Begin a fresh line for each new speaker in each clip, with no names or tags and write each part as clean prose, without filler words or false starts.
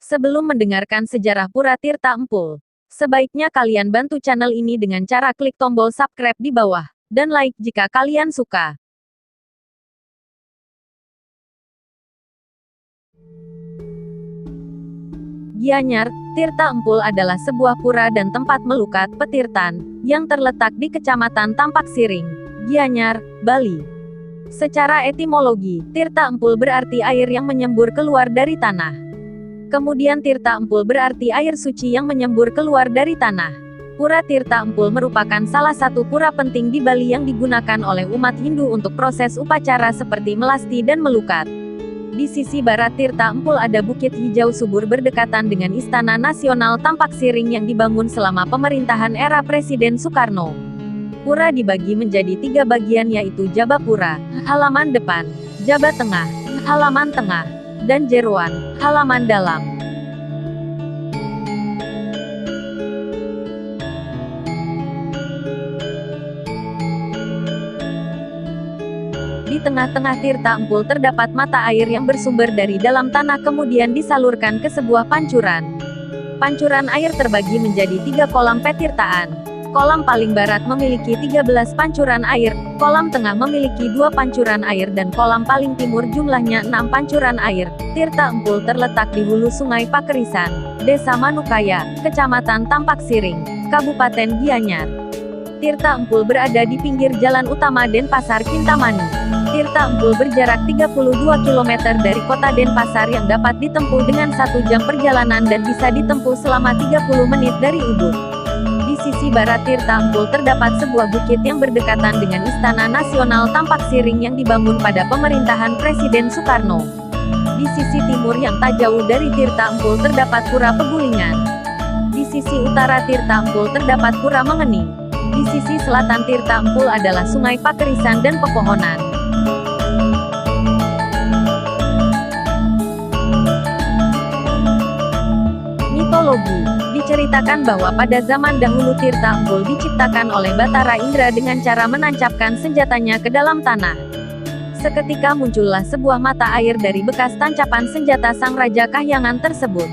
Sebelum mendengarkan sejarah Pura Tirta Empul, sebaiknya kalian bantu channel ini dengan cara klik tombol subscribe di bawah, dan like jika kalian suka. Gianyar, Tirta Empul adalah sebuah pura dan tempat melukat petirtan, yang terletak di Kecamatan Tampak Siring, Gianyar, Bali. Secara etimologi, Tirta Empul berarti air yang menyembur keluar dari tanah. Kemudian Tirta Empul berarti air suci yang menyembur keluar dari tanah. Pura Tirta Empul merupakan salah satu pura penting di Bali yang digunakan oleh umat Hindu untuk proses upacara seperti melasti dan melukat. Di sisi barat Tirta Empul ada bukit hijau subur berdekatan dengan Istana Nasional Tampak Siring yang dibangun selama pemerintahan era Presiden Soekarno. Pura dibagi menjadi 3 bagian yaitu Jabapura, halaman depan, Jaba Tengah, halaman tengah, dan Jeroan, halaman dalam. Di tengah-tengah Tirta Empul terdapat mata air yang bersumber dari dalam tanah kemudian disalurkan ke sebuah pancuran. Pancuran air terbagi menjadi 3 kolam petirtaan. Kolam paling barat memiliki 13 pancuran air, kolam tengah memiliki 2 pancuran air dan kolam paling timur jumlahnya 6 pancuran air. Tirta Empul terletak di hulu Sungai Pakerisan, Desa Manukaya, Kecamatan Tampak Siring, Kabupaten Gianyar. Tirta Empul berada di pinggir jalan utama Denpasar Kintamani. Tirta Empul berjarak 32 km dari kota Denpasar yang dapat ditempuh dengan 1 jam perjalanan dan bisa ditempuh selama 30 menit dari Ubud. Di sisi barat Tirta Empul terdapat sebuah bukit yang berdekatan dengan Istana Nasional Tampak Siring yang dibangun pada pemerintahan Presiden Soekarno. Di sisi timur yang tak jauh dari Tirta Empul terdapat Pura Pegulingan. Di sisi utara Tirta Empul terdapat Pura Mengening. Di sisi selatan Tirta Empul adalah Sungai Pakerisan dan pepohonan. Mitologi diceritakan bahwa pada zaman dahulu Tirta Empul diciptakan oleh Batara Indra dengan cara menancapkan senjatanya ke dalam tanah. Seketika muncullah sebuah mata air dari bekas tancapan senjata sang Raja Kahyangan tersebut.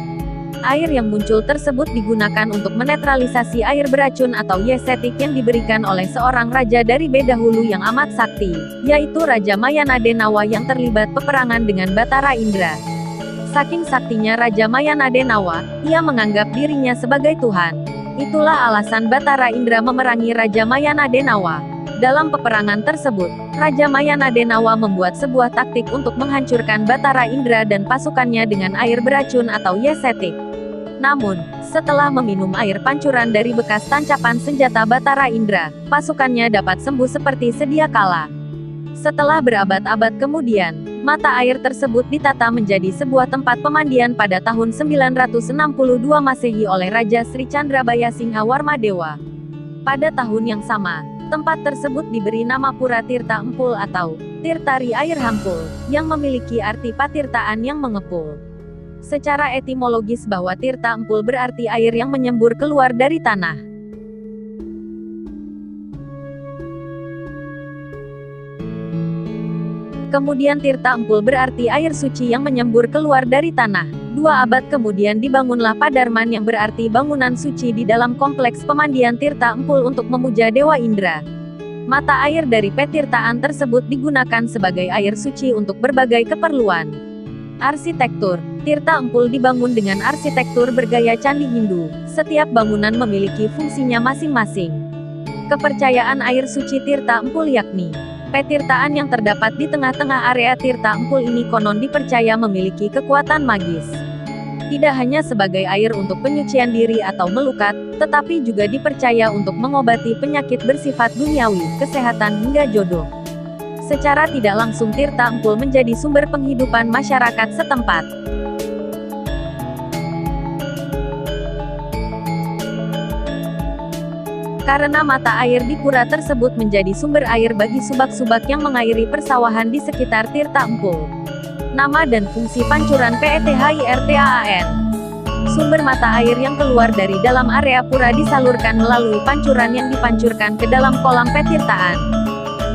Air yang muncul tersebut digunakan untuk menetralisasi air beracun atau yesetik yang diberikan oleh seorang raja dari Bedahulu yang amat sakti, yaitu Raja Mayanadenawa yang terlibat peperangan dengan Batara Indra. Saking saktinya Raja Mayanadenawa, ia menganggap dirinya sebagai Tuhan. Itulah alasan Batara Indra memerangi Raja Mayanadenawa. Dalam peperangan tersebut, Raja Mayanadenawa membuat sebuah taktik untuk menghancurkan Batara Indra dan pasukannya dengan air beracun atau yesetik. Namun, setelah meminum air pancuran dari bekas tancapan senjata Batara Indra, pasukannya dapat sembuh seperti sedia kala. Setelah berabad-abad kemudian, mata air tersebut ditata menjadi sebuah tempat pemandian pada tahun 962 Masehi oleh Raja Sri Chandrabaya Singha Warmadewa. Pada tahun yang sama, tempat tersebut diberi nama Pura Tirta Empul atau Tirtari Air Hampul, yang memiliki arti patirtaan yang mengepul. Secara etimologis bahwa Tirta Empul berarti air yang menyembur keluar dari tanah. Kemudian Tirta Empul berarti air suci yang menyembur keluar dari tanah. 2 abad kemudian dibangunlah Padarman yang berarti bangunan suci di dalam kompleks pemandian Tirta Empul untuk memuja Dewa Indra. Mata air dari petirtaan tersebut digunakan sebagai air suci untuk berbagai keperluan. Arsitektur Tirta Empul dibangun dengan arsitektur bergaya candi Hindu. Setiap bangunan memiliki fungsinya masing-masing. Kepercayaan air suci Tirta Empul yakni petirtaan yang terdapat di tengah-tengah area Tirta Empul ini konon dipercaya memiliki kekuatan magis. Tidak hanya sebagai air untuk penyucian diri atau melukat, tetapi juga dipercaya untuk mengobati penyakit bersifat duniawi, kesehatan hingga jodoh. Secara tidak langsung Tirta Empul menjadi sumber penghidupan masyarakat setempat. Karena mata air di pura tersebut menjadi sumber air bagi subak-subak yang mengairi persawahan di sekitar Tirta Empul. Nama dan fungsi pancuran PETHIRTAAN. Sumber mata air yang keluar dari dalam area pura disalurkan melalui pancuran yang dipancurkan ke dalam kolam petirtaan.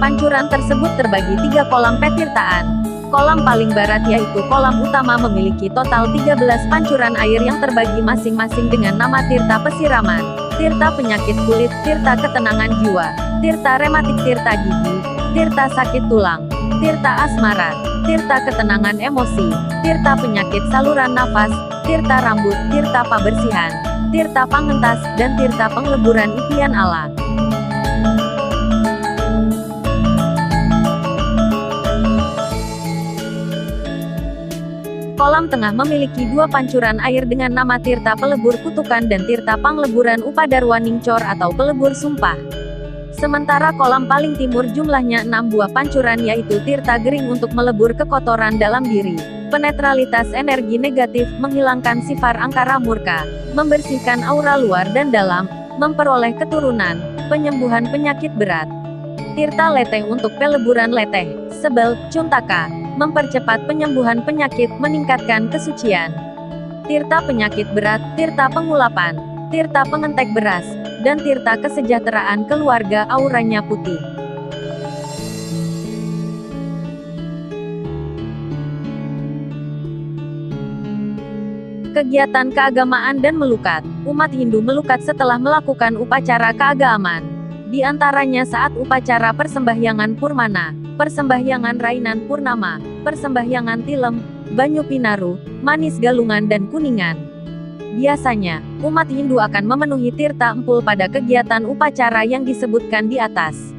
Pancuran tersebut terbagi 3 kolam petirtaan. Kolam paling barat yaitu kolam utama memiliki total 13 pancuran air yang terbagi masing-masing dengan nama tirta pesiraman, tirta penyakit kulit, tirta ketenangan jiwa, tirta rematik, tirta gigi, tirta sakit tulang, tirta asmara, tirta ketenangan emosi, tirta penyakit saluran nafas, tirta rambut, tirta pabersihan, tirta pangentas, dan tirta pengleburan impian Allah. Kolam tengah memiliki dua pancuran air dengan nama tirta pelebur kutukan dan tirta pangleburan upadarwaning cor atau pelebur sumpah. Sementara kolam paling timur jumlahnya 6 buah pancuran yaitu tirta gering untuk melebur kekotoran dalam diri, penetralitas energi negatif, menghilangkan sifar angkara murka, membersihkan aura luar dan dalam, memperoleh keturunan, penyembuhan penyakit berat. Tirta leteh untuk peleburan leteh, sebel, cuntaka, mempercepat penyembuhan penyakit, meningkatkan kesucian. Tirta penyakit berat, tirta pengulapan, tirta pengentek beras, dan tirta kesejahteraan keluarga auranya putih. Kegiatan keagamaan dan melukat. Umat Hindu melukat setelah melakukan upacara keagamaan. Di antaranya saat upacara persembahyangan purmana, persembahyangan rainan purnama, persembahyangan tilem, banyu pinaru, manis galungan dan kuningan. Biasanya, umat Hindu akan memenuhi tirta empul pada kegiatan upacara yang disebutkan di atas.